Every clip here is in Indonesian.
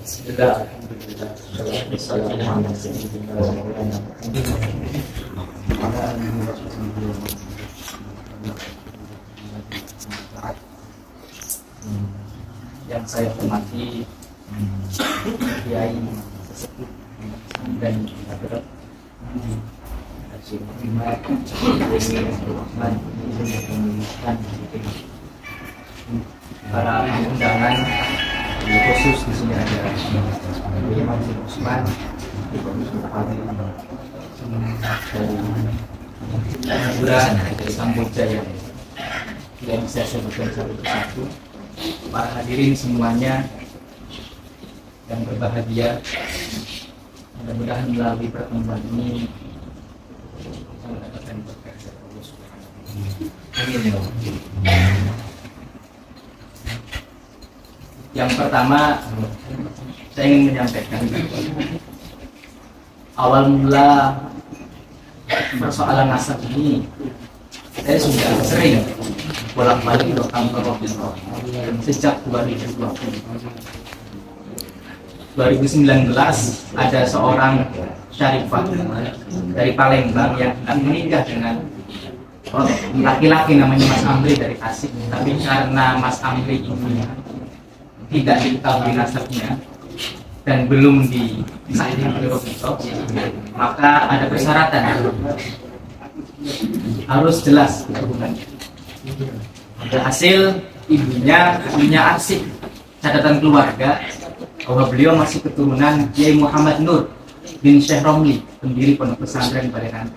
Bismillah, alhamdulillah, yang saya hormati Kiai Sesepuh dan Hadirat Haji Muhammad para undangan khusus di sini ada Imam Usman dari Madura, dari Kamboja yang bisa saya sebutkan satu persatu. Para hadirin semuanya yang berbahagia, mudah-mudahan melalui pertemuan ini kita mendapatkan berkah dari Allah Subhanahu wa Ta'ala. Yang pertama, saya ingin menyampaikan awal mula persoalan nasab ini saya sudah sering bolak-balik ke kantor Robito sejak 2020. 2019 ada seorang syarifah dari Palembang yang hendak menikah dengan laki-laki namanya Mas Amri dari Tasik, tapi karena Mas Amri ini tidak diketahui nasabnya dan belum disahkan oleh Robito, maka ada persyaratan harus jelas hubungannya. Hasil ibunya punya arsip catatan keluarga bahwa beliau masih keturunan Kiai Muhammad Nur bin Syekh Romli, pendiri pondok pesantren Balerante.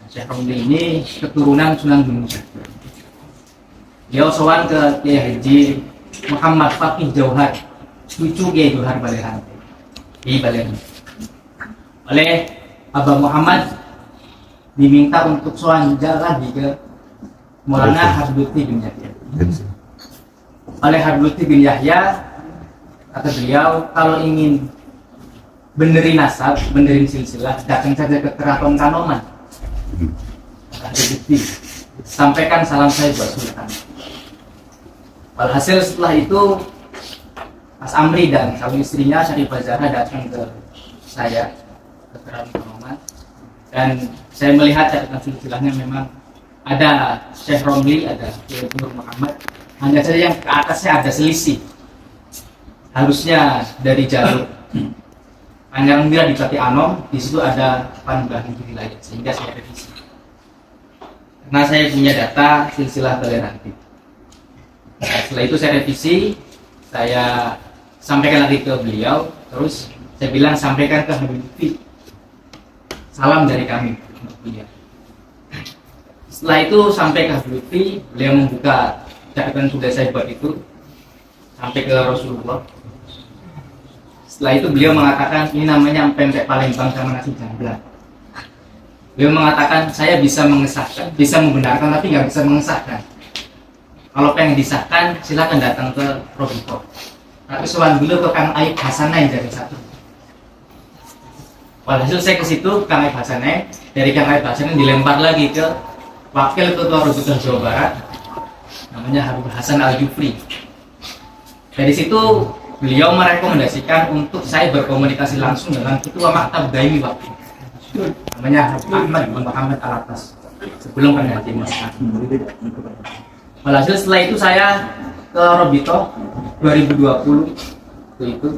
Syekh Romli ini keturunan Sunan Gunung Jati. Beliau sowan ke Kiai Haji Muhammad Fakih Jauhar, cucu Kiai Jauhar Balerante di Balerante. Oleh Abah Muhammad diminta untuk sowan lagi ke Maulana Habibullah bin Yahya. Oleh Habibullah bin Yahya, kata beliau, kalau ingin benerin nasab, benerin silsilah, datang saja ke Keraton Kanoman. Ada bukti. Sampaikan salam saya buat Sultan. Walhasil setelah itu Mas Amri dan calon istrinya Syarifah Zahra datang ke saya ke Keraton Kanoman, dan saya melihat catatan silsilahnya memang ada Syekh Romli, ada Kiai Nur Muhammad, hanya saja yang ke atasnya ada selisih. Harusnya dari jalur Panjang Mira di Pati Anom, di situ ada Panugahan wilayah, sehingga saya revisi. Karena saya punya data silsilah toleransi. Setelah itu saya revisi, saya sampaikan lagi ke beliau, terus saya bilang sampaikan ke Habib Lutfi, salam dari kami untuk beliau. Setelah itu sampai ke Habib Lutfi, beliau membuka catatan sudah saya buat itu sampai ke Rasulullah. Setelah itu beliau mengatakan ini namanya pempek Palembang sama nasi jamblang. Beliau mengatakan saya bisa mengesahkan, bisa membenarkan, tapi nggak bisa mengesahkan. Kalau pengen disahkan silakan datang ke Robito. Tapi soal dulu ke Kang Aib Hasanai dari satu. Walhasil saya ke situ, Kang Aib Hasanai, dari Kang Aib Hasanai dilempar lagi ke Wakil Ketua Robito Jawa Barat, namanya Habib Hasan Al-Jufri. Dari situ beliau merekomendasikan untuk saya berkomunikasi langsung dengan Ketua Maktab Daimi waktu itu, namanya Habib Ahmad bin Muhammad Al-Atas, sebelum pengganti Mas Ahmad. Walhasil setelah itu saya ke Robito 2020 itu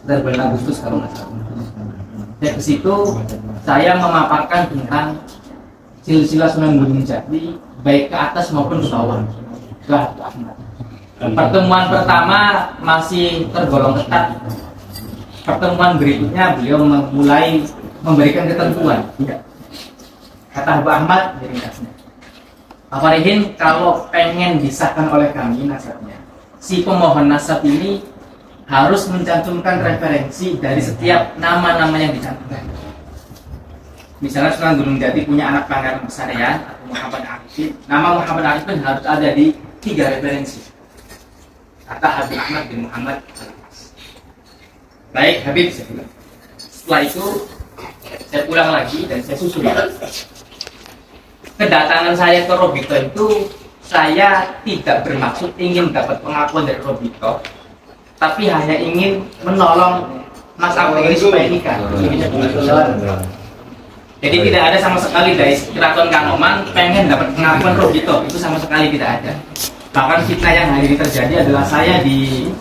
sekitar bulan Agustus kalau nggak salah. Saya ke situ, saya memaparkan tentang silsilah Sunan Gunung Jati baik ke atas maupun ke bawah. Pertemuan pertama masih tergolong ketat. Pertemuan berikutnya beliau mulai memberikan ketentuan. Kata Mbak Ahmad, ringkasnya, Pak Farihin, kalau pengen disahkan oleh kami nasabnya, si pemohon nasab ini harus mencantumkan referensi dari setiap nama-nama yang dicantumkan. Misalnya Sunan Gunung Jati punya anak Pangeran Besarian atau Muhammad Arifin, nama Muhammad Arifin harus ada di 3 referensi. Kata Habib Ahmad bin Muhammad. Baik Habib, saya bilang. Setelah itu saya pulang lagi dan saya susul. Kedatangan saya ke Robito itu, saya tidak bermaksud ingin dapat pengakuan dari Robito tapi hanya ingin menolong Mas Amri ini supaya nikah. Jadi tidak ada sama sekali dari Keraton Kanoman pengen dapat pengakuan Robito, itu sama sekali tidak ada. Bahkan fitnah yang hari ini terjadi adalah saya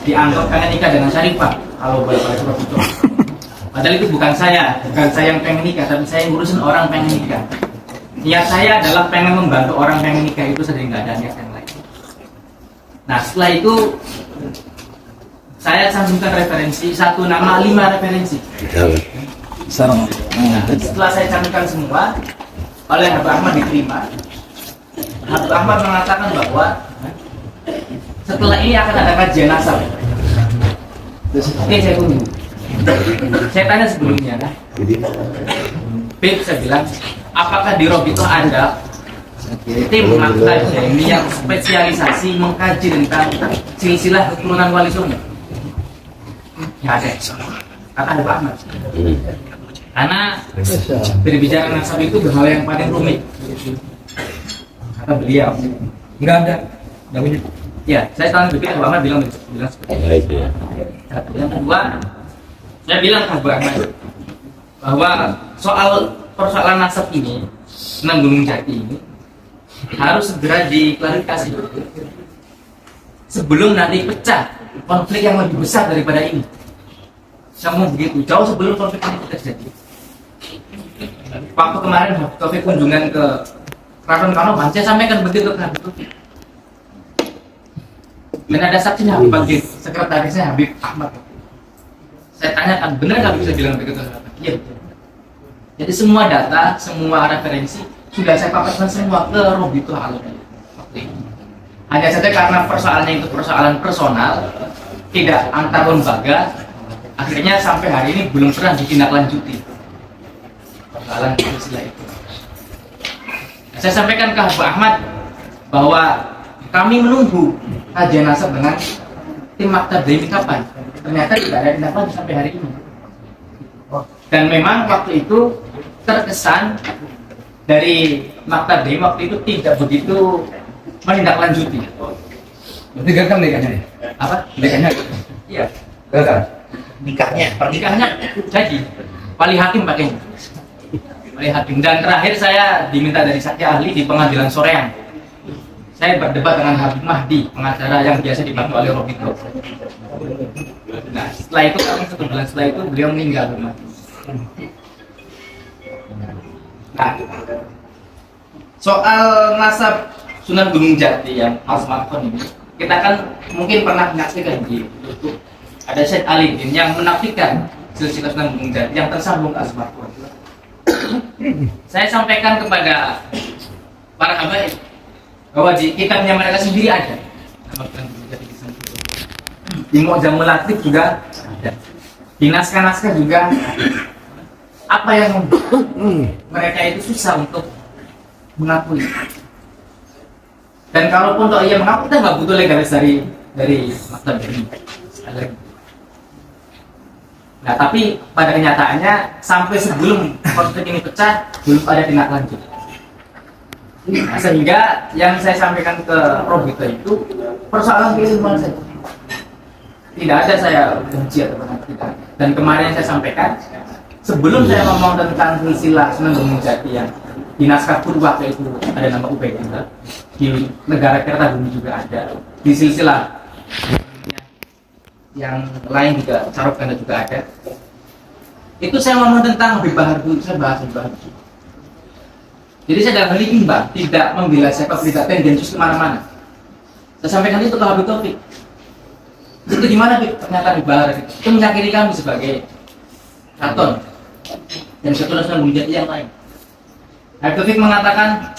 dianggap pengen nikah dengan Syarifah kalau boleh pada Robito. Padahal itu bukan saya yang pengen nikah, tapi saya ngurusin orang pengen nikah. Niat saya adalah pengen membantu orang pengen nikah, itu saja, nggak ada niat yang lain. Nah setelah itu saya cantumkan referensi, 1 nama 5 referensi. Nah, setelah saya cantumkan semua, oleh Habib Ahmad diterima. Habib Ahmad mengatakan bahwa setelah ini akan ada kajian nasab. Oke, saya tunggu. Saya tanya sebelumnya, kan? Bib, saya bilang, apakah di Robito ada tim akademi yang spesialisasi mengkaji tentang silsilah keturunan Wali Songo? Ya ada. Kata Habib Ahmad. Karena berbicara nasab itu hal yang paling rumit. Kata beliau, enggak ada. Enggak punya. Ya, saya tanya begitu, Habib Ahmad bilang seperti itu. Yang kedua, saya bilang ke Habib Ahmad bahwa soal persoalan nasab ini, Sunan Gunung Jati ini harus segera diklarifikasi sebelum nanti pecah konflik yang lebih besar daripada ini. Saya mau begitu, jauh sebelum konflik ini terjadi. Waktu kemarin Habib Taufik kunjungan ke Keraton Kanoman, saya sampaikan begitu ke Habib Taufik. Dan ada saksinya Habib Bagir, sekretarisnya Habib Ahmad. Saya tanyakan, benar nggak bisa bilang begitu? Iya. Jadi semua data, semua referensi sudah saya paparkan semua ke Robito Alun. Hanya saja karena persoalannya itu persoalan personal, tidak antar lembaga, akhirnya sampai hari ini belum pernah ditindaklanjuti persoalan silsilah itu. Saya sampaikan ke Habib Ahmad bahwa kami menunggu kajian nasab dengan tim Maktab Daimi kapan. Ternyata tidak ada tindakan sampai hari ini. Dan memang waktu itu terkesan dari Maktab Daimi waktu itu tidak begitu menindaklanjuti. Berarti gagal nikahnya ya? Apa? Nikahnya? Iya. Gagal? Pernikahannya jadi wali hakim pakainya. Wali hakim. Dan terakhir saya diminta dari saksi ahli di pengadilan Soreang. Saya berdebat dengan Habib Mahdi, pengacara yang biasa dibantu oleh Robito. Nah, setelah itu kami 1 bulan setelah itu beliau meninggal. Nah, soal nasab Sunan Gunung Jati yang Mas Markon ini, kita kan mungkin pernah menyaksikan di YouTube ada Syed Alidin yang menafikan silsilah Sunan Gunung Jati yang tersambung ke Asmarkon. Saya sampaikan kepada para habaib bahwa di kitabnya mereka sendiri ada. Di Mu'jamul Latif juga ada. Di naskah-naskah juga ada. Apa yang mereka itu susah untuk mengakui. Dan kalaupun toh ia mengaku, kita nggak butuh legalis dari Maktab ini. Nah, tapi pada kenyataannya sampai sebelum konflik ini pecah belum ada tindak lanjut. Nah, sehingga yang saya sampaikan ke Robito itu persoalan keilmuan saja. Tidak ada saya benci atau tidak. Dan kemarin saya sampaikan sebelum saya ngomong tentang silsilah Sunan Gunung Jati yang di naskah Purwa itu ada nama Ubaidillah, di negara Kertabumi juga ada, di silsilah yang lain juga Carok Ganda juga ada. Itu saya ngomong tentang Habib Bahar dulu, saya bahas Habib Bahar dulu. Jadi saya dalam hal ini Mbak tidak membela siapa, tidak tendensius kemana-mana. Saya sampaikan itu ke Habib Taufik. Itu gimana pernyataan Habib Bahar itu menyakiti kami sebagai Keraton dan keturunan Sunan Gunung Jati yang lain. Habib Taufik mengatakan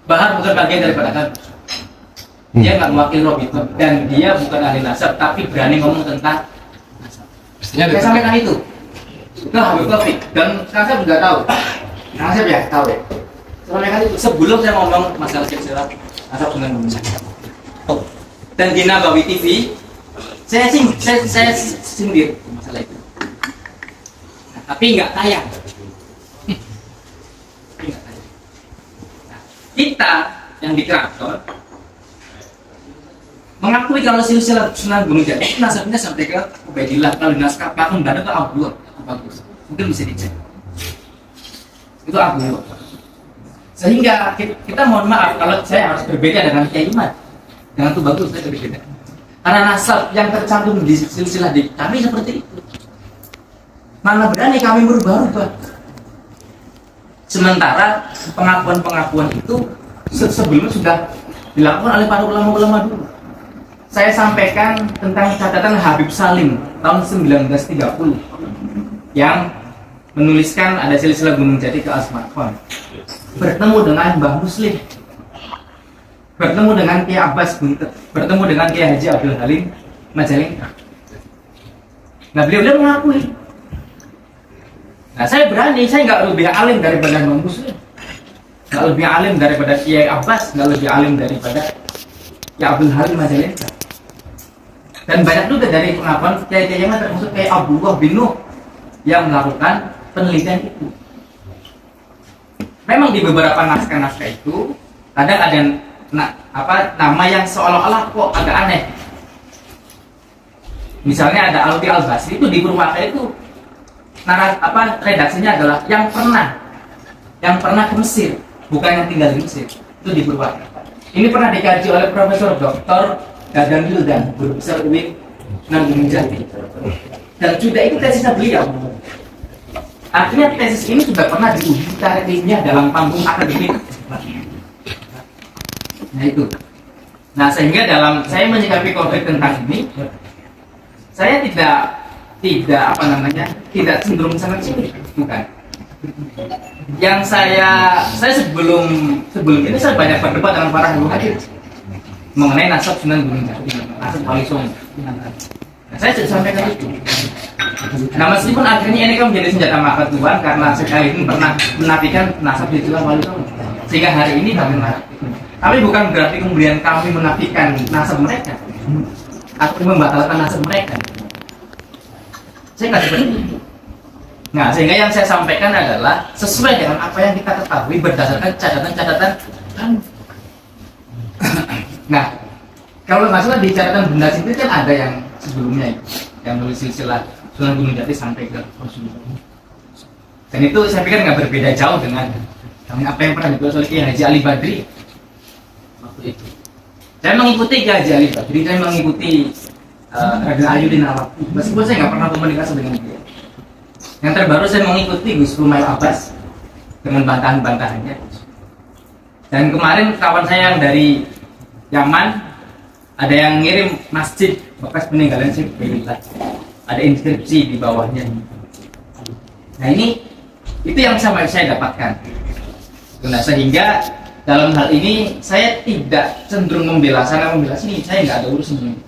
Bahar bukan bagian daripada kami. Dia nggak mewakili Robito dan dia bukan ahli nasab tapi berani ngomong tentang nasab. Saya sampaikan itu ke Habib Taufik dan sekarang saya juga tahu. Nah, saya ya tahu ya. Sampaikan itu sebelum saya ngomong masalah silsilah nasab Sunan Gunung Jati. Dan di Nabawi TV saya sindir masalah itu. Nah, tapi nggak tayang. Nah, kita yang di Keraton mengakui kalau silsilah Sunan Gunung Jati itu nasabnya sampai ke Ubaidillah, kalau di naskah Patung Banda itu Abdullah, bagus, mungkin bisa dicek. Itu Abdullah. Sehingga kita mohon maaf kalau saya harus berbeda dengan Kiai Iman, dengan itu bagus saya berbeda. Karena nasab yang tercantum di silsilah di kami seperti itu. Mana berani kami merubah-rubah. Sementara pengakuan-pengakuan itu sebelumnya sudah dilakukan oleh para ulama-ulama dulu. Saya sampaikan tentang catatan Habib Salim tahun 1930 yang menuliskan ada silsilah Gunung Jati ke Asmarkhon. Bertemu dengan Mbah Muslim, bertemu dengan Kiai Abbas Buntet, bertemu dengan Kiai Haji Abdul Halim Majalengka. Nah beliau mengakui. Nah saya berani, saya nggak lebih alim daripada Mbah Muslim, nggak lebih alim daripada Kiai Abbas, nggak lebih alim daripada Kiai Abdul Halim Majalengka. Dan banyak juga dari pengakuan Kiai-Kiai yang termasuk Kiai Abdullah bin Nuh yang melakukan penelitian itu. Memang di beberapa naskah-naskah itu kadang ada nama yang seolah-olah kok agak aneh. Misalnya ada Alfi Al-Basri itu di Purwaka itu redaksinya adalah yang pernah ke Mesir, bukan yang tinggal di Mesir. Itu di Purwaka. Ini pernah dikaji oleh Profesor Dr. Dadang Wildan, guru besar UIN Sunan Gunung Jati. Dan juga itu tesisnya beliau. Artinya tesis ini sudah pernah diuji secara ilmiah dalam panggung akademik. Nah itu. Nah sehingga dalam saya menyikapi konflik tentang ini, saya tidak cenderung sangat sini, bukan. Yang saya sebelum ini saya banyak berdebat dengan para guru hadir mengenai nasab Sunan Gunung Jati, nasab Wali Songo. Nah, saya sudah sampaikan itu. Nah meskipun akhirnya ini kan menjadi senjata makan Tuhan karena sekali ini pernah menafikan nasab di Sunan Wali Songo, sehingga hari ini kami menafikan. Tapi bukan berarti kemudian kami menafikan nasab mereka atau membatalkan nasab mereka. Saya nggak seperti itu. Nah sehingga yang saya sampaikan adalah sesuai dengan apa yang kita ketahui berdasarkan catatan-catatan kami. Nah, kalau nggak salah di catatan benda itu kan ada yang sebelumnya yang nulis silsilah Sunan Gunung Jati sampai ke Rasulullah. Dan itu saya pikir nggak berbeda jauh dengan apa yang pernah ditulis oleh Kiai Haji Ali Badri waktu itu. Saya mengikuti Kiai Haji Ali Badri, saya mengikuti Raden Ayudin Nawawi, meskipun saya nggak pernah komunikasi dengan dia. Yang terbaru saya mengikuti Gus Rumail Abbas dengan bantahan-bantahannya. Dan kemarin kawan saya yang dari Yaman ada yang ngirim masjid bekas peninggalan Syekh Bailillah, ada inskripsi di bawahnya. Nah ini itu yang saya dapatkan. Nah sehingga dalam hal ini saya tidak cenderung membela sana membela sini, saya nggak ada urusan ini.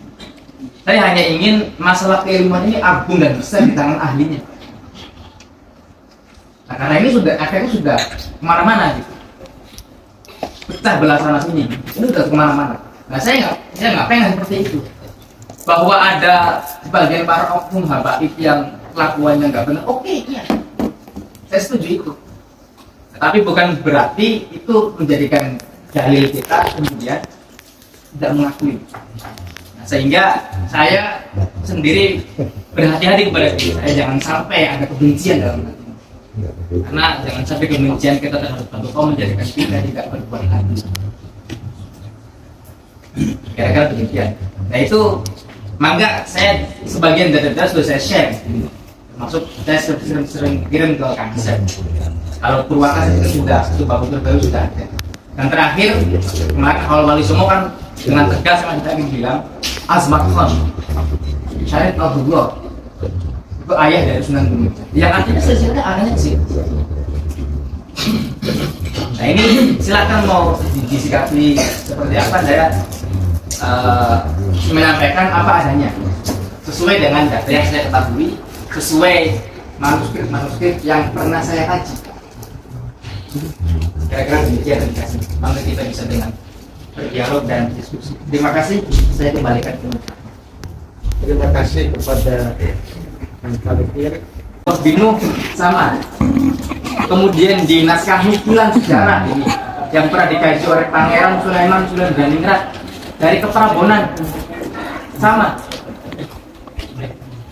Saya hanya ingin masalah keilmuan ini agung dan besar di tangan ahlinya. Nah karena ini akhirnya sudah kemana-mana gitu. Pecah belah sana sini, ini udah kemana-mana. Nah saya nggak pengen seperti itu. Bahwa ada sebagian para oknum habaib yang kelakuannya nggak benar, oke, iya, saya setuju itu. Tapi bukan berarti itu menjadikan dalil kita kemudian tidak mengakui. Nah, sehingga saya sendiri berhati-hati kepada diri saya, jangan sampai ada kebencian dalam hati. Karena jangan sampai kebencian kita terhadap Tuhan menjadikan kita tidak berbuat lagi. Kira-kira demikian. Nah itu mangga saya sebagian data-data sudah saya share. Maksud saya sering kirim ke Kang Asep. Kalau Purwaka itu sudah, itu bagus terbaru sudah ada. Dan terakhir kemarin awal Wali Songo kan dengan tegas sama kita ingin bilang Asmarkhon, Syarif Abdullah itu ayah dari Sunan Gunung Jati. Yang artinya silsilahnya anehnya sih. Nah ini silakan mau disikapi seperti apa, saya menyampaikan apa adanya sesuai dengan data yang saya ketahui, sesuai manuskrip yang pernah saya kaji. Kira-kira demikian kasih. Maka kita bisa dengan berdialog dan diskusi. Terima kasih. Saya kembalikan ke Terima kasih kepada Khalifir. Binu sama. Kemudian di naskah nukilan sejarah ini yang pernah dikaji oleh Pangeran Sulaiman Sunan Daningrat dari Keprabonan sama.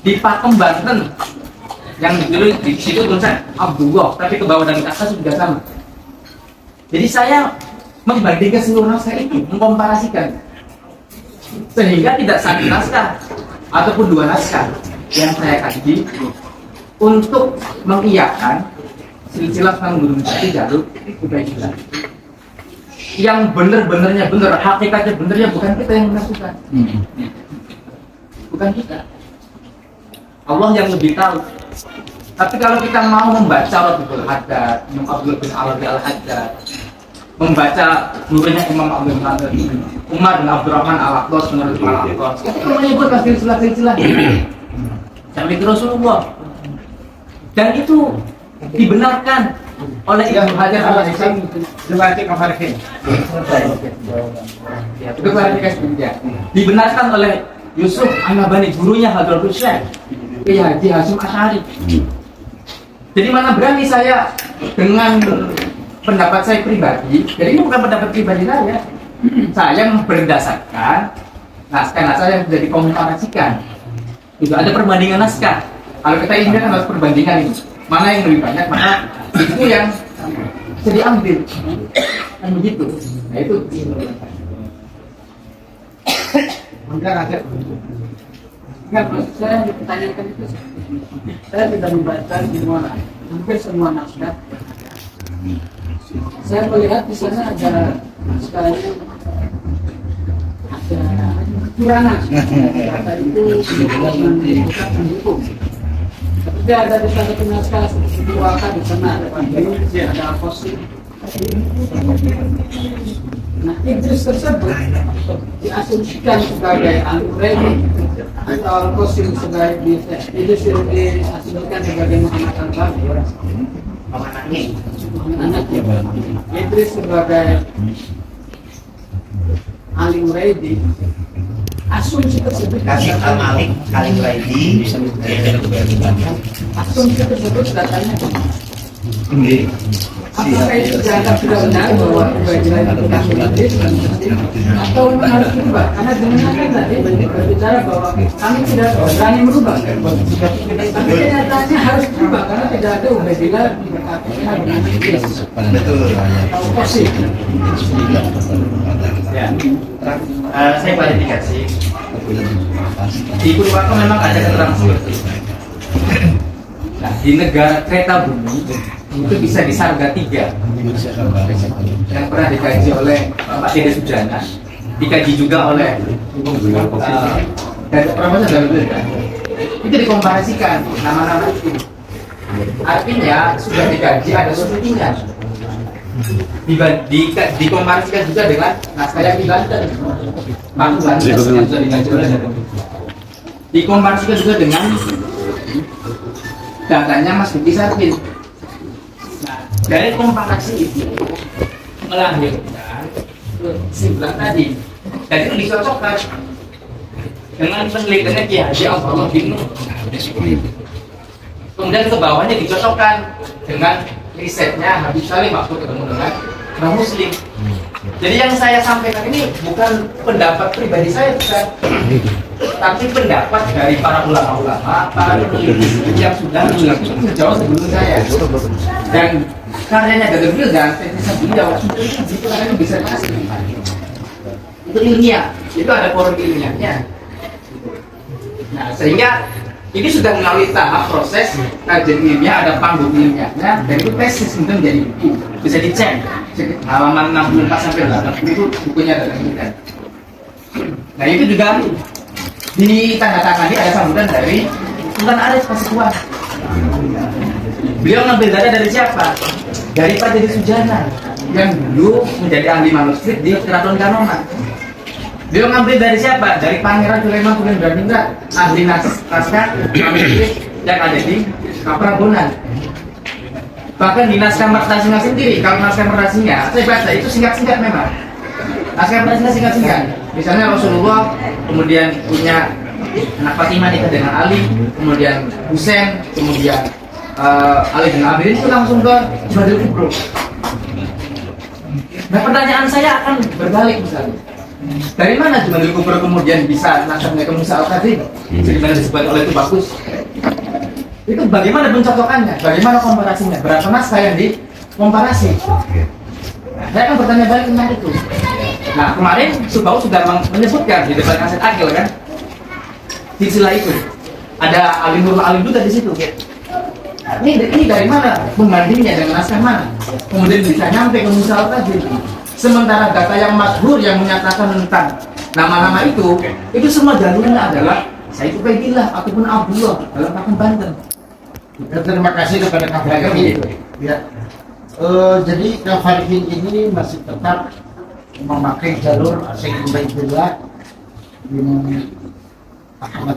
Di Pakem Banten yang dulu di situ tulisan Abdullah, tapi ke bawah dan ke atas juga sama. Jadi saya membandingkan seluruh naskah itu, mengkomparasikan, sehingga tidak satu naskah ataupun dua naskah yang saya kaji untuk mengiyakan silsilah Sunan Gunung Jati jalur Ubaidillah. Yang benar-benarnya benar, hakikatnya benarnya bukan kita yang menentukan, bukan kita. Allah yang lebih tahu. Tapi kalau kita mau membaca Rabiul Haddad, Imam Abdul bin Arabi Al-Haddad, membaca gurunya Imam Abdul Qadir, Umar bin Abdurrahman Al-Aqdas, menurut Al-Aqdas, itu menyebutkan silsilah-silsilah sampai ke Rasulullah. Dan itu dibenarkan oleh Ibnu Hajar Al-Asqalani. Itu klarifikasi dia. Dibenarkan oleh Yusuf An-Nabhani, gurunya Hadratul Syekh Kiai Haji Hasyim Asy'ari. Jadi mana berani saya dengan pendapat saya pribadi, jadi ini bukan pendapat pribadi saya berdasarkan naskah-naskah yang sudah dikomparasikan. Itu ada perbandingan naskah. Kalau kita ingin kan harus perbandingan ini, mana yang lebih banyak, mana itu yang bisa diambil, kan begitu. Nah itu. Enggak ada. Enggak, maksud saya yang dipertanyakan itu saya tidak membaca hampir semua naskah. Saya melihat di sana ada naskahnya ada kekurangan. Kata itu bukan mendukung. Tapi ada di sana naskah seperti Waka, di sana ada Pandu, ada Al-Qasim. Nah, Idris tersebut diasumsikan sebagai Al-Quraini atau Al-Qasim sebagai Idris diasumsikan sebagai Muhammad Al-Baqir, anaknya. Idris sebagai Ali Muraidi. Asumsi tersebut asumsi tersebut datanya apakah itu dianggap sudah benar bahwa Ubaidillah itu bukan Idris atau memang harus berubah? Karena dengan kan tadi berbicara bahwa kami tidak berani merubah, tapi kenyataannya harus berubah karena tidak ada Ubaidillah berkatnya dengan Idris atau Qasim. Ya. Saya klarifikasi. Di Purwaka memang ada keterangan seperti itu. Nah, di negara kereta bumi itu bisa di Sarga 3 yang pernah dikaji oleh Pak Dede Sujana, dikaji juga oleh Profesor Darul Ulum. Itu dikomparasikan nama-nama itu. Artinya sudah dikaji, ada substansinya. Dikomparasikan juga dengan naskah yang di Banten. Pakem Banten yang sudah dikaji oleh dikomparasikan juga dengan datanya Mas Duki Sarpin. Nah, dari komparasi itu melahirkan kesimpulan tadi, dan itu dicocokkan dengan penelitiannya Kiai Haji Abdullah bin Nuh. Kemudian ke bawahnya dicocokkan dengan risetnya Habib Salim waktu ketemu dengan Bang Muslim. Jadi yang saya sampaikan ini bukan pendapat pribadi saya, bukan, tapi pendapat dari para ulama-ulama, para peneliti yang sudah melakukan jauh sebelum saya. Dan karyanya Gagal dan teknisnya beliau itu karena bisa kasih. Itu ilmiah, itu ada forum ilmiahnya. Nah, sehingga ini sudah melalui tahap proses kajian ilmiah, ada panggung ilmiahnya, dan itu tesis kemudian menjadi buku, bisa dicek halaman 64 sampai 80 itu bukunya ada kan. Nah itu juga ditandatangani ada sambutan dari Sultan Arif Pasuruan. Beliau ngambil data dari siapa? Dari Pak Dede Sujana yang dulu menjadi ahli manuskrip di Keraton Kanoman. Beliau ngambil dari siapa? Dari Pangeran Sulaiman Suleimandra, ahli naskah manuskrip yang ada di Kaprabonan. Bahkan di naskah Mertasina sendiri, kalau naskah Mertasina, saya baca itu singkat-singkat memang. Naskah Mertasina singkat-singkat. Misalnya Rasulullah kemudian punya anak Fatimah nikah dengan Ali, kemudian Husain, kemudian Ali bin Abi itu langsung ke Badrul Kubro. Nah pertanyaan saya akan berbalik misalnya. Dari mana Jumadil Kubro kemudian bisa nasabnya ke Musa Al-Kadzim? Sebagaimana disebutkan oleh itu bagus. Itu bagaimana pencocokannya? Bagaimana komparasinya? Berapa naskah yang dikomparasi? Nah, saya akan bertanya balik tentang itu. Nah, kemarin Subau sudah menyebutkan di depan kaset Akil kan? Di sila itu ada Alimul Alimduta di situ. Ini dari mana pembandingnya dengan naskah mana? Kemudian bisa nyampe ke Musa Al-Kadzim. Sementara data yang masyhur yang menyatakan tentang nama-nama itu semua jalurnya adalah Said Ubaidillah ataupun Abdullah dalam Pakem Banten. Terima kasih kepada Kang Farihin. Ya. Jadi Kang Farihin ini masih tetap memakai jalur Said Ubaidillah bin Ahmad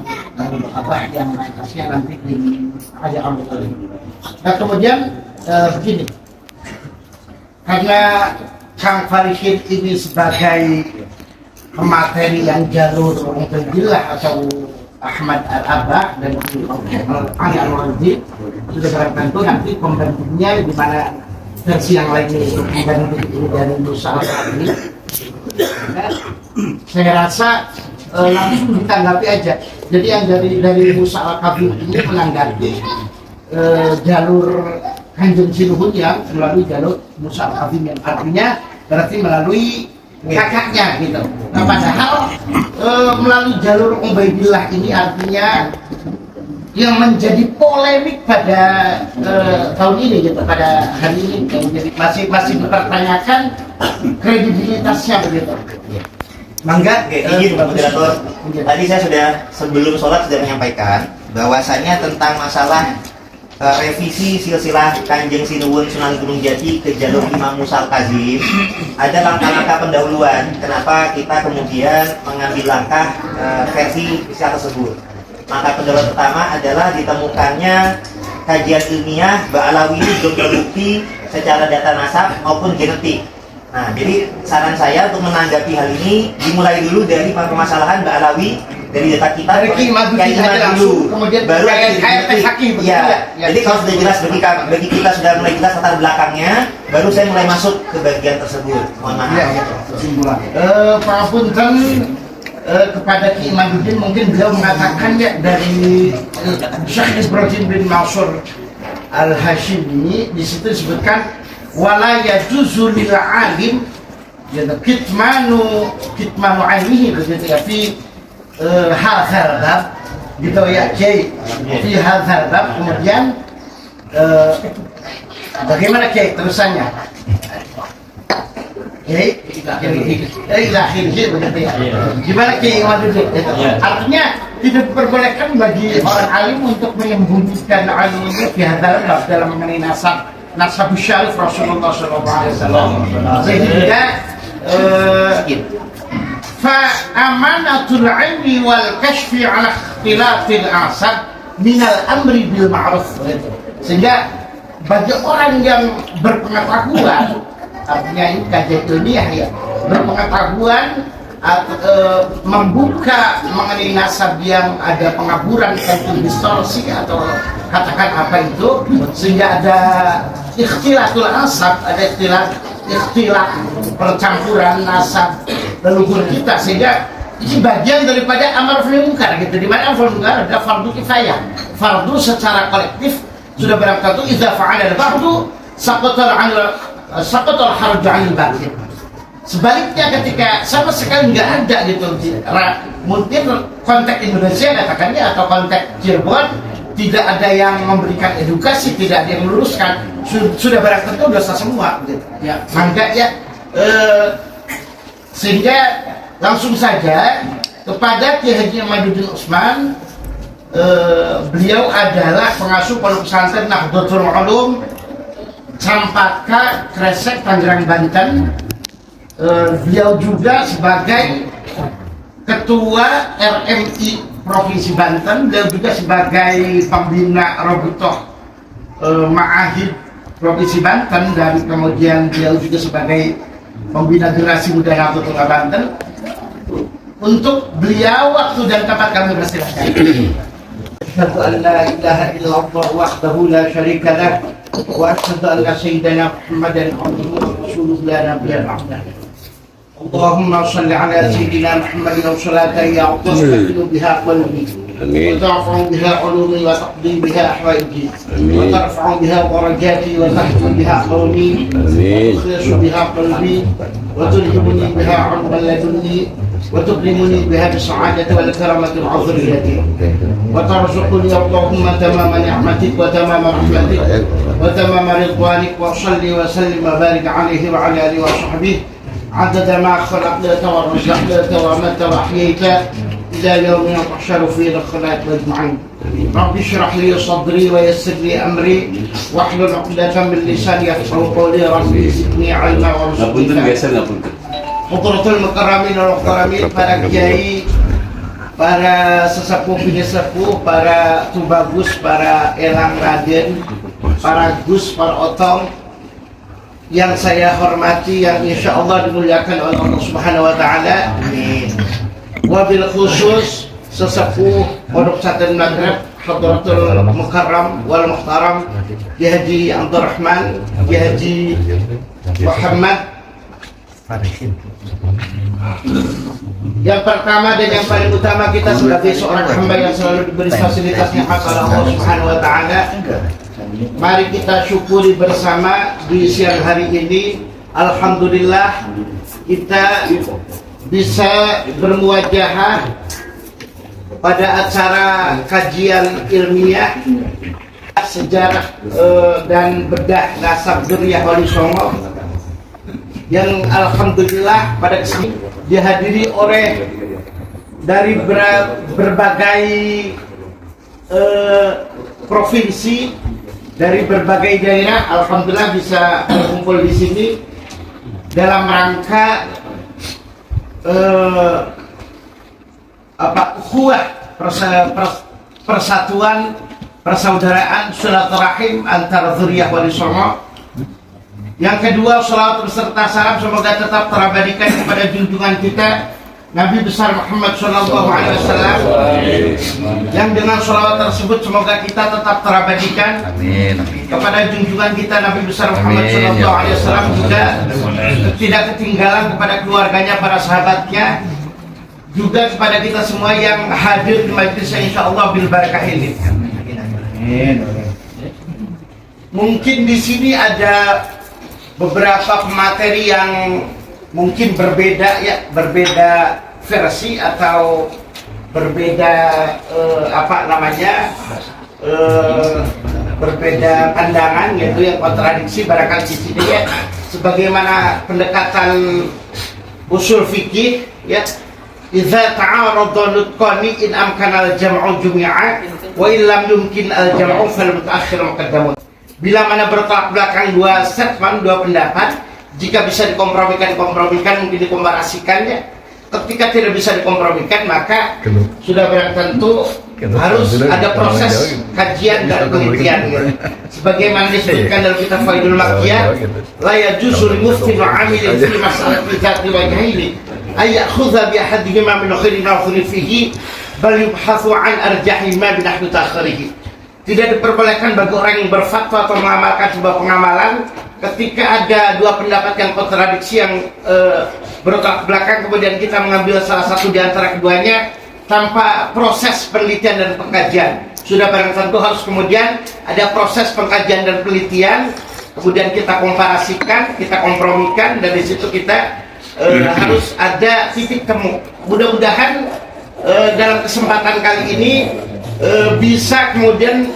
Abah yang kasih nanti di Haji Abdul. Nah kemudian begini, karena Kang Farihin ini sebagai pemateri yang jalur Ubaidillah atau Ahmad Al-Abah dan Ali Al-Wazir sudah barang tentu nanti pembantunya di mana versi yang lainnya itu pembantu dari Musa Al-Kadzim. Saya rasa langsung ditanggapi aja. Jadi yang dari Musa Al-Kadzim ini menanggapi jalur Kanjeng Sinuhun yang melalui jalur Musa Al-Kadzim yang artinya berarti melalui kakaknya gitu. Nah padahal melalui jalur Ubaidillah ini artinya yang menjadi polemik pada tahun ini gitu, pada hari ini yang menjadi masih dipertanyakan kredibilitasnya begitu. Mangga, izin Pak Moderator. Tadi saya sudah sebelum sholat sudah menyampaikan bahwasanya tentang masalah revisi silsilah Kanjeng Sinuwun Sunan Gunung Jati ke jalur Imam Musa Al-Kadzim, ada langkah-langkah pendahuluan kenapa kita kemudian mengambil langkah versi silsilah tersebut. Langkah pendahuluan pertama adalah ditemukannya kajian ilmiah Ba'alawi ini belum terbukti secara data nasab maupun genetik. Nah, jadi saran saya untuk menanggapi hal ini dimulai dulu dari permasalahan Ba'alawi dari data kita dari Kiai dulu, kemudian baru kayak hakim ya. Jadi kalau sudah jelas bagi kita sudah mulai jelas latar belakangnya, baru saya mulai masuk ke bagian tersebut. Mohon maaf. Ya, kesimpulan. Pak Punten kepada Ki Imaduddin mungkin beliau mengatakan ya dari Syekh Ibrahim bin Mansur Al-Hashimi di situ disebutkan wala yajuzu lil alim ya kitmanu ainihi begitu ya fi hal harbab gitu ya Kiai fi hal harbab kemudian bagaimana Kiai terusannya Kiai begitu ya gimana Kiai Imaduddin artinya tidak diperbolehkan bagi orang alim untuk menyembunyikan ilmunya fi hal harbab dalam mengenai nasab syarif Rasulullah SAW. Sehingga fa'amanatul ilmi wal kashfi ala ikhtilafil asab minal amri bil ma'ruf. Sehingga bagi orang yang berpengetahuan, artinya ini kajian ilmiah ya, berpengetahuan membuka mengenai nasab yang ada pengaburan atau distorsi atau katakan apa itu, sehingga ada ikhtilatul asab, ada ikhtilaf percampuran nasab leluhur kita, sehingga ini bagian daripada amar ma'ruf nahi munkar gitu, di mana amar ma'ruf munkar adalah fardu kifayah, fardu secara kolektif sudah barang tentu idza fa'ala al-ba'du saqatal harju 'anil baqi. Sebaliknya ketika sama sekali nggak ada gitu, mungkin konteks Indonesia katakannya atau konteks Cirebon tidak ada yang memberikan edukasi, tidak ada yang meluruskan, sudah barang tentu dosa semua gitu. Ya, maka ya sehingga langsung saja kepada Ki Haji Imaduddin Utsman, beliau adalah pengasuh pondok pesantren Nahdlatul Ulum Campaka Kresek Tangerang Banten. Beliau juga sebagai ketua RMI Provinsi Banten, beliau juga sebagai pembina Rabitoh Ma'ahid Provinsi Banten, dan kemudian beliau juga sebagai pembina generasi muda Nahdlatul Ulama Banten. Untuk beliau waktu dan tempat kami persilahkan. Asyhadu an la ilaha illallah wahdahu la syarika lah wa asyhadu anna sayyidana Muhammadan abduhu wa rasuluhu la nabiyya ba'dah. اللهم صل على سيدنا محمد صلاة يعتصم بها قلبي وترفع بها علومي وتقضي بها أحوائجي وترفع بها درجاتي وتحفظ بها قومي وتخلص بها قلبي وتلهمني بها عرضا لدني وتكرمني بها بالسعادة والكرامة العذرية وترزقني اللهم تمام نعمتك وتمام رحمتك وتمام رضوانك وصلي وسلم وبارك عليه وعلى آله وصحبه عدد ما خلقت ورزقت ومت وأحييت إلى يوم تحشر فيه الخلائق أجمعين. رب اشرح لي صدري ويسر لي أمري واحلل عقدة من لساني يفقهوا قولي ربي زدني علما وارزقني. Hudratul Mukarramin wal Mukarramin, para kiai, para sesepuh sepuh, para tubagus, para elang raden, para gus, para otong yang saya hormati, yang insya Allah dimuliakan oleh Allah Subhanahu Wa Taala. Wabil khusus sesepuh Pondok Pesantren Maghrib Hudratul Mukarram wal Muhtaram Kiai Haji Abdurrahman, Kiai Haji Muhammad. Yang pertama dan yang paling utama, kita sebagai seorang hamba yang selalu diberi fasilitas nikmat oleh Allah Subhanahu Wa Taala, mari kita syukuri bersama di siang hari ini. Alhamdulillah kita bisa bermuajahah pada acara kajian ilmiah sejarah dan bedah nasab dzurriyyah Wali Songo yang alhamdulillah pada kesini dihadiri oleh dari berbagai provinsi, dari berbagai daerah. Alhamdulillah bisa berkumpul di sini dalam rangka ukhuwah, persatuan, persaudaraan, silaturahim antara dzurriyyah Wali Songo. Yang kedua, salawat beserta salam semoga tetap terabadikan kepada junjungan kita Nabi besar Muhammad Sallallahu Alaihi Wasallam, yang dengan salawat tersebut semoga kita tetap terabadikan kepada junjungan kita Nabi besar Muhammad Sallallahu Alaihi Wasallam, juga tidak ketinggalan kepada keluarganya, para sahabatnya, juga kepada kita semua yang hadir di majelis insya Allah bil barakah ini. Mungkin di sini ada beberapa pemateri yang mungkin berbeda, ya, berbeda versi atau berbeda berbeda pandangan, yaitu yang kontradiksi barangkali di sini, ya, sebagaimana pendekatan usul fikih, ya, idza ta'arada nutqani in amkana al-jam'u jumi'a wa in lam yumkin al-jam'u fal mutaakhir muqaddamun. Bila mana bertolak belakang dua statement, dua pendapat, jika bisa dikompromikan, mungkin dikomparasikan, ya. Ketika tidak bisa dikompromikan, maka sudah barang tentu harus ada proses kajian dan penelitian, ya. Sebagaimana disebutkan dalam kitab Faidul Makkiyah, la yajuzu lil mufti wa 'amilin fi mas'alati dzati wajhaini ay ya'khudha bi ahadihima min khairin nadhri fihi bal yubhathu 'an arjahihima bi nahwi ta'khirihi. Tidak diperbolehkan bagi orang yang berfatwa atau mengamalkan sebuah pengamalan ketika ada dua pendapat yang kontradiksi, yang bertolak belakang, kemudian kita mengambil salah satu di antara keduanya tanpa proses penelitian dan pengkajian. Sudah barang tentu harus kemudian ada proses pengkajian dan penelitian, kemudian kita komparasikan, kita kompromikan, dan di situ kita harus ada titik temu. Mudah-mudahan dalam kesempatan kali ini bisa kemudian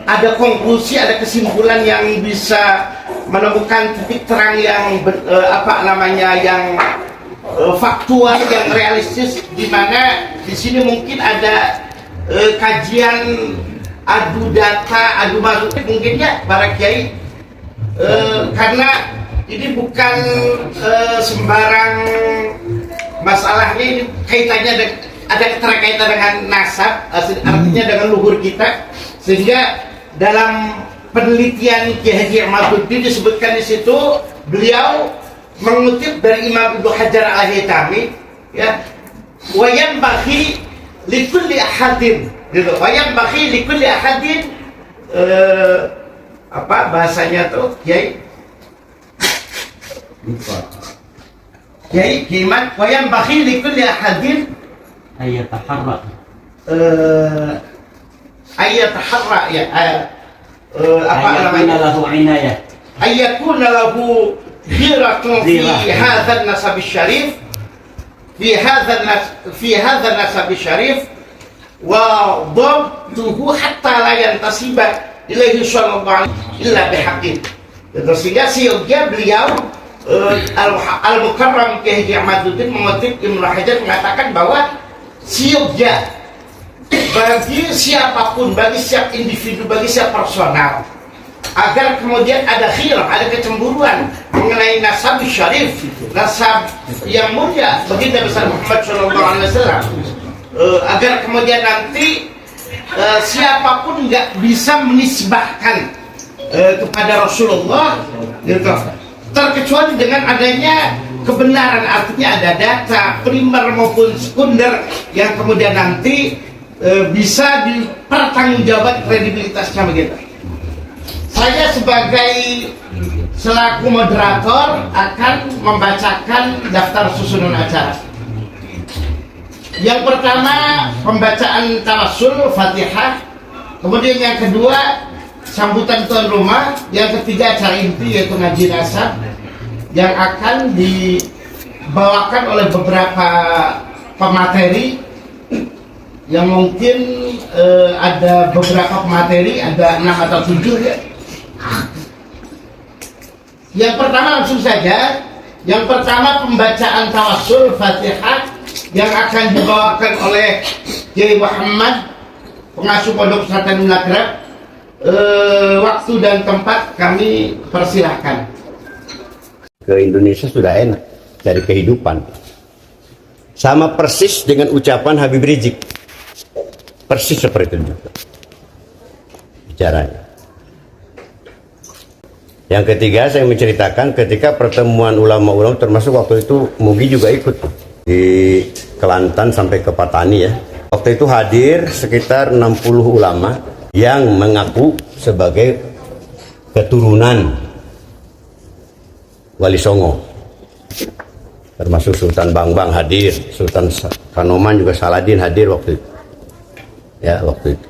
ada konklusi, ada kesimpulan yang bisa menemukan titik terang yang yang faktual, yang realistis, di mana di sini mungkin ada kajian adu data, adu masuk mungkin, ya, para kiai, karena ini bukan sembarang masalahnya, ini kaitannya ada keterkaitan dengan nasab, artinya dengan luhur kita, sehingga dalam penelitian Kiai Haji Ahmaduddin disebutkan di situ, beliau mengutip dari Imam Ibnu Hajar Al-Haytami, ya, wa yanbaghi likulli ahadin, gitu, wa yanbaghi likulli ahadin, bahasanya tuh, Kiai, Kiai Kiman wa yanbaghi li kulli ahadin ayataharra ayataharra ya apa ayakuna namanya lahu inayah ayakuna lahu hiratun fi hadha an-nasab syarif fi hadha an-nasab syarif wa dhabtuhu hatta la yantasiba ilaihi sallallahu alaihi illa bihaqqin. Sehingga siogia beliau Al-Mukarram Kiai Haji Ahmaduddin mengutip Ibnu Hajar mengatakan bahwa siogia bagi siapapun, bagi setiap individu, bagi setiap personal, agar kemudian ada khilaf, ada kecemburuan mengenai nasab syarif, nasab yang mulia baginda besar Muhammad SAW, agar kemudian nanti siapapun nggak bisa menisbahkan kepada Rasulullah, gitu, terkecuali dengan adanya kebenaran, artinya ada data primer maupun sekunder yang kemudian nanti bisa dipertanggungjawabkan kredibilitasnya begitu. Saya sebagai selaku moderator akan membacakan daftar susunan acara. Yang pertama pembacaan tawassul Fatihah, kemudian yang kedua sambutan tuan rumah, yang ketiga acara inti yaitu ngaji nasab yang akan dibawakan oleh beberapa pemateri yang mungkin ada beberapa pemateri, ada 6 atau 7 ya. Yang pertama langsung saja, yang pertama pembacaan tawassul Fatihah yang akan dibawakan oleh Kiai Muhammad, pengasuh Pondok Pesantren Nagrab. Waktu dan tempat kami persilahkan. Ke Indonesia sudah enak dari kehidupan, sama persis dengan ucapan Habib Rizik, persis seperti itu juga bicaranya. Yang ketiga saya menceritakan ketika pertemuan ulama-ulama, termasuk waktu itu Mugi juga ikut di Kelantan sampai ke Patani ya. Waktu itu hadir sekitar 60 ulama yang mengaku sebagai keturunan Wali Songo, termasuk Sultan Bangbang hadir, Sultan Kanoman juga Saladin hadir waktu itu ya, waktu itu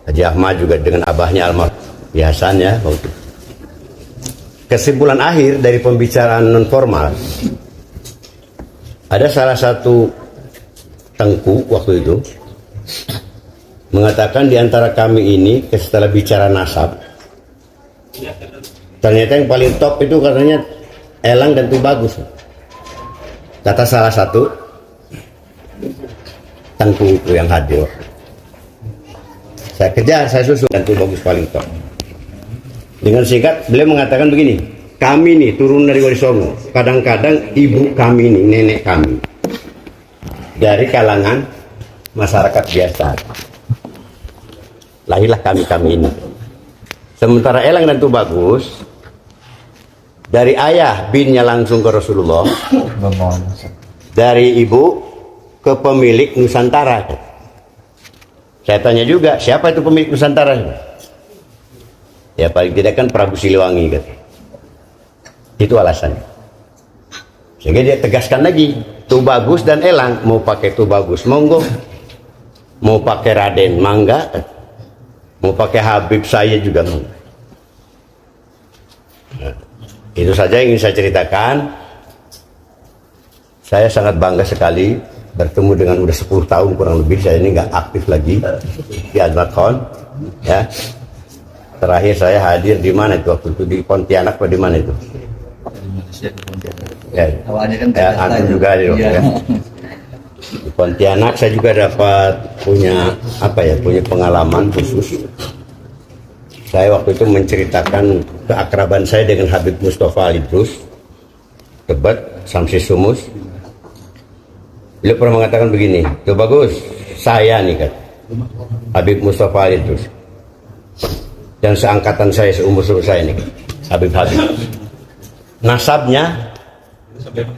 Haji Ahmad juga dengan abahnya almarhum Hasan ya waktu itu. Kesimpulan akhir dari pembicaraan non formal, ada salah satu tengku waktu itu mengatakan di antara kami ini setelah bicara nasab, ternyata yang paling top itu katanya Elang dan Tubagus. Kata salah satu tengku itu yang hadir. Saya kejar, saya susul, dan Tubagus paling top. Dengan singkat beliau mengatakan begini, kami nih turun dari Wali Songo, kadang-kadang ibu kami nih, nenek kami dari kalangan masyarakat biasa, lahirlah kami ini. Sementara Elang dan Tubagus dari ayah binnya langsung ke Rasulullah, dari ibu ke pemilik Nusantara. Saya tanya juga, siapa itu pemilik Nusantara? Ya paling tidak kan Prabu Siliwangi kan. Itu alasannya. Sehingga dia tegaskan lagi, Tubagus dan Elang mau pakai Tubagus monggo, mau pakai Raden mangga, mau pakai Habib saya juga monggo. Nah, itu saja yang ingin saya ceritakan. Saya sangat bangga sekali bertemu dengan udah 10 tahun kurang lebih. Saya ini nggak aktif lagi di Admakon ya. Terakhir saya hadir di mana itu waktu itu, di Pontianak atau di mana itu? Ya, awalnya kan ya, antum juga di ya. Di Pontianak saya juga dapat punya punya pengalaman khusus. Saya waktu itu menceritakan keakraban saya dengan Habib Mustafa Al-Idrus Tebet Samsi Sumus. Beliau pernah mengatakan begini, tuh bagus, saya nih kan Habib Mustafa Al-Idrus dan seangkatan saya, seumur saya ini Habib nasabnya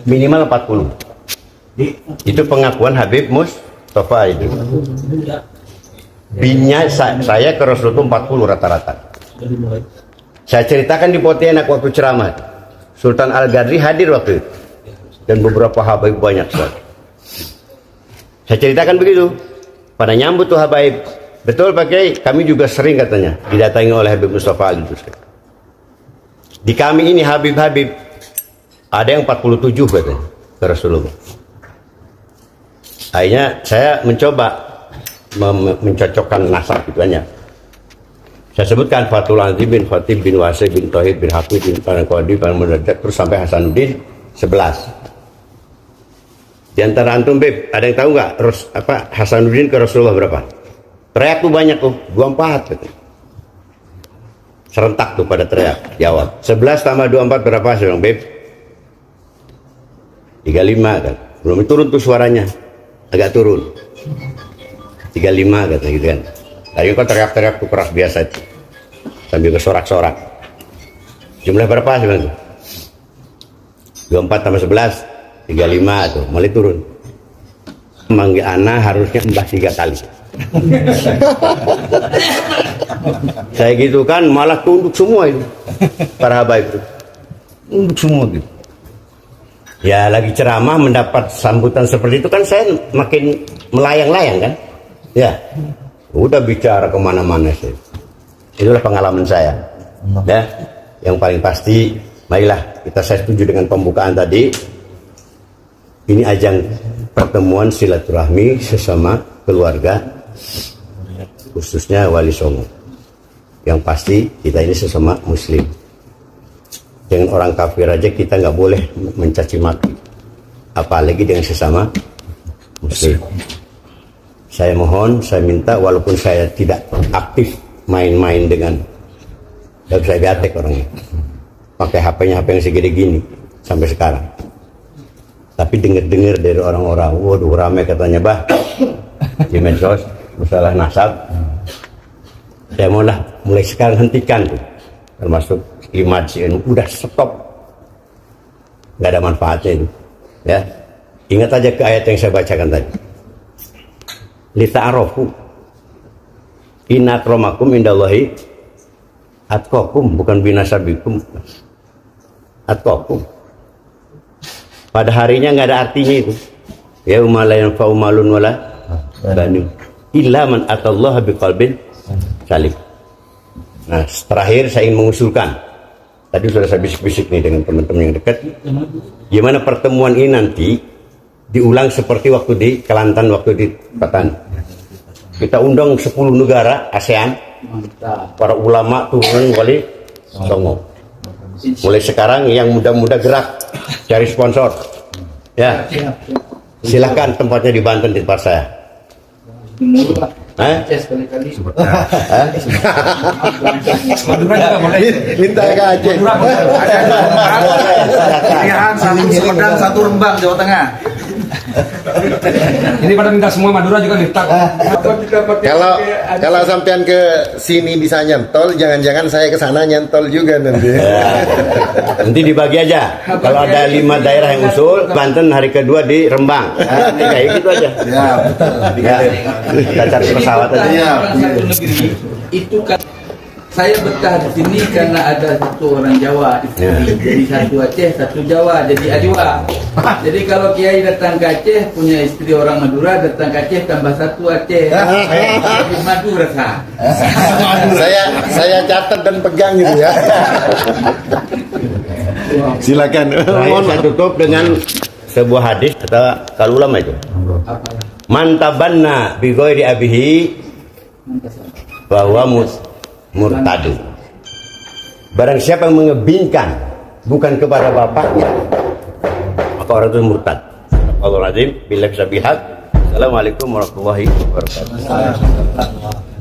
minimal 40. Itu pengakuan Habib Mustafa itu. Binnya saya ke Rasulullah 40 rata-rata. Saya ceritakan di Pontianak waktu ceramah, Sultan Al-Gadri hadir waktu itu. dan beberapa habaib banyak sekali. Saya ceritakan begitu. Pada nyambut tuh habaib. Betul Pak Kiai, kami juga sering katanya didatangi oleh Habib Mustafa Ali itu. Di kami ini Habib-Habib ada yang 47 katanya ke Rasulullah. Akhirnya saya mencoba mencocokkan nasab itu hanya. Saya sebutkan Fatul Azim bin Fatih bin Wasif bin Tauhid bin Hafiz bin Panakodi bin Mudadak terus sampai Hasanuddin 11. Di antara antum Beb, ada yang tahu nggak Hasanuddin ke Rasulullah berapa? Teriak tuh banyak tuh, 24 gitu. Serentak tuh pada teriak, jawab. 11 tambah 24 berapa sih Bang Beb? 35 kan. Belum turun tuh suaranya. Agak turun. 35 kata gitu kan. Tadi kok teriak-teriak tuh keras biasa itu. Sambil bersorak-sorak. Jumlah berapa sih Bang? 24 tambah 11 35 tuh, mulai turun. Manggil ana harusnya mbah 3 kali. Saya gitu kan malah tunduk semua itu para habaib itu. Tunduk semua gitu. Ya lagi ceramah mendapat sambutan seperti itu kan saya makin melayang-layang kan. Ya. Udah bicara kemana-mana sih. Itulah pengalaman saya. Ya. Yang paling pasti, marilah saya setuju dengan pembukaan tadi. Ini ajang pertemuan silaturahmi sesama keluarga, khususnya Wali Songo. Yang pasti kita ini sesama Muslim. Dengan orang kafir aja kita nggak boleh mencaci maki, apalagi dengan sesama Muslim. Saya mohon, saya minta, walaupun saya tidak aktif main-main dengan, saya gatek orangnya, pakai HP-nya HP yang segede gini sampai sekarang. Tapi dengar-dengar dari orang-orang, waduh ramai katanya bah di medsos masalah nasab. Saya maulah mulai sekarang hentikan tuh, termasuk Imaji, udah stop, nggak ada manfaatnya itu. Ya, ingat aja ke ayat yang saya bacakan tadi. Lita'arofu inna akramakum indallahi atqakum, bukan binasabikum, atqakum. Pada harinya nggak ada artinya itu. Ya la yanfa'u malun wala banun illa man atallaha biqalbin salim. Nah, terakhir saya ingin mengusulkan. Tadi sudah saya bisik-bisik nih dengan teman-teman yang dekat. Gimana pertemuan ini nanti diulang seperti waktu di Kelantan, waktu di Patan. Kita undang 10 negara ASEAN, para ulama turun Wali Songo. Mulai sekarang yang muda-muda gerak cari sponsor. Ya, silahkan tempatnya di Banten di tempat saya. Minta ke Aceh. Pilihan satu Sumedang, satu Rembang, Jawa Tengah. Ini pada minta semua Madura juga minta. Kalau sampean ke sini bisa nyantol, jangan-jangan saya ke sana nyantol juga nanti. Nanti dibagi aja. Kalau ada 5 daerah yang usul, Banten hari kedua di Rembang. Kayak gitu aja. Ya, betul. Ya, kita cari pesawat aja. Iya. Satu negeri itu kan saya betah di sini karena ada satu orang Jawa di sini. Jadi satu Aceh, satu Jawa, jadi adiwa. Jadi kalau Kiai datang ke Aceh punya istri orang Madura, datang ke Aceh tambah satu Aceh. Lebih madu rasa. Saya catat dan pegang gitu ya. Silakan. Terakhir saya tutup dengan sebuah hadis atau kalau ulama itu. Mantabanna bi ghairi abihi bahwa murtadu. Barang siapa yang mengebingkan bukan kepada bapaknya, maka orang itu murtad. Allahul azim billahi sabihak. Assalamualaikum warahmatullahi wabarakatuh.